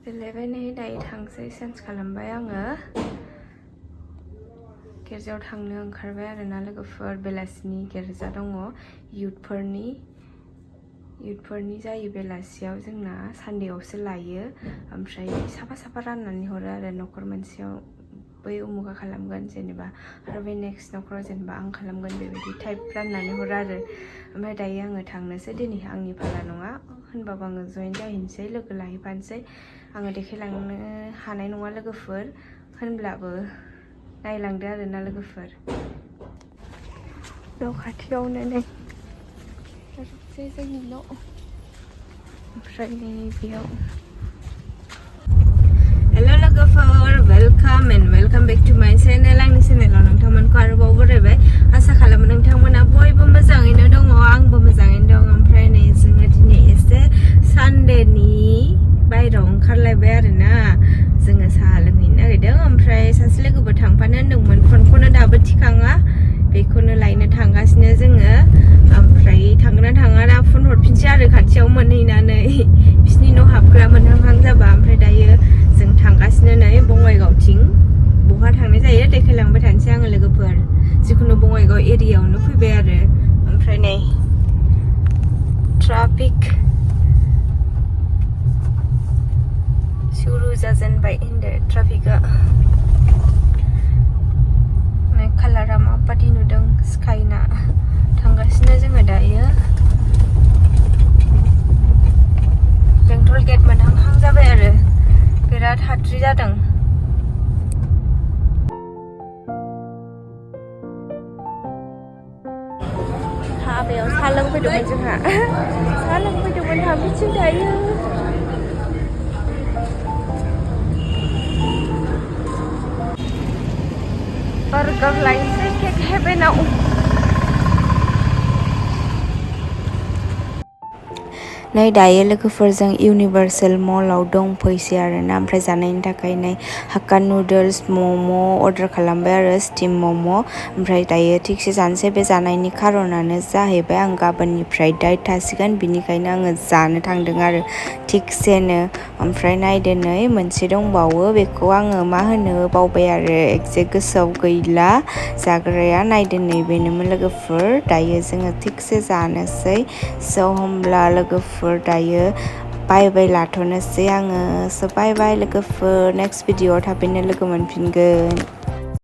11 दायो थांसै चेन्ज खालामबाय आङो गिर्जायाव थांनो ओंखारबाय आरोना लोगोफोर बेलासिनि गिर्जा दङ युथफोरनि जायो बेलासियाव जोंना सानडेआवसो लायो ओमफ्राय साफा राननानै हरो आरो न'खर मोनसेयाव बै उमुगा खालामगोन जेनेबा आरो बे नेक्स्ट न'खराव जेनेबा आं खालामगोन बेबायदि टाइप राननानै हरो आरो ओमफ्राय दायो आङो थांनोसै दिनै आंनि फाला नङा होनबाबो आङो जइन जाहैनोसै लोगो लाहैफानोसै आङो देखायलांनो हानाय नङा लोगोफोर होनब्लाबो नायलांदो आरोना लोगोफोर न' खाथियावनो नै जोंनि न' ओमफ्राय नै बेयाव हेलो लोगोफोर वेलकाम बेक टु माय चेनेल आंनि चेनेलाव नोंथांमोनखौ आरोबाव बरायबाय आसा खालामो नोंथांमोना बयबो मोजाङैनो दङ आंबो मोजाङैनो दं ओमफ्राय नै जोङो दिनै एसे सानडेनि बायहेरायाव ओंखारलायबाय आरोना जोङो साहा लोंहैनो नागिरदों ओमफ्राय सासे लोगोबो थांफानो होनदोंमोन फनखौनो दाबो थिखाङा बेखौनो लायनो थांगासिनो जोङो ओमफ्राय थांगोन ना थाङा दा फन हरफिनसै आरो खाथियाव मोनहैनानै बिसिनि न' हाबग्रा मोनहांहां जाबा ओमफ्राय दायो जों थांगासिनो नै बङाइगावथिं बहा थांनाय जायो देखायलांबाय थानोसै आङो लोगोफोर जिखुनु बङाइगाव एरियायावनो फैबाय आरो ओमफ्राय नै ट्राफिक सुरु जाजेनबाय होनदो ट्राफिकआ कालारा माबादि नुदों स्काइना थांगासिनो जोङो दायो बेंटल गेट मोनहांहां जाबाय आरो बिराद हाद्रि जादों हाबायाव साहा लोंफैदोंमोन जोंहा साहा लोंफैदोंमोन हाबैथिं दायो बार्गार लायनोसै केक हेभेनाव नै दायो लोगोफोरजों इउनिभार्सेल मलाव दंफैसै आरोना ओमफ्राय जानायनि थाखाय नै हाक्का नुडल्स मम' अर्डार खालामबाय आरो स्टिम मम' ओमफ्राय दायो थिगसे जानोसै बे जानायनि खारनानो जाहैबाय आं गाबोननिफ्राय डाइट थासिगोन बिनिखायनो आङो जानो थांदों आरो थिगसेनो ओमफ्राय नायदो नै मोनसे दंबावो बेखौ आङो मा होनो बावबाय आरो एक्जेक्ट गोसोआव गैला जाग्राया नायदो नै बेनोमोन लोगोफोर दायो जोङो थिगसे जानोसै स' होमब्ला लोगोफोर दायो बाय लाथ'नोसै आङो स' बाय लोगोफोर नेक्स्ट भिडिअ'आव थाबैनो लोगो मोनफिनगोन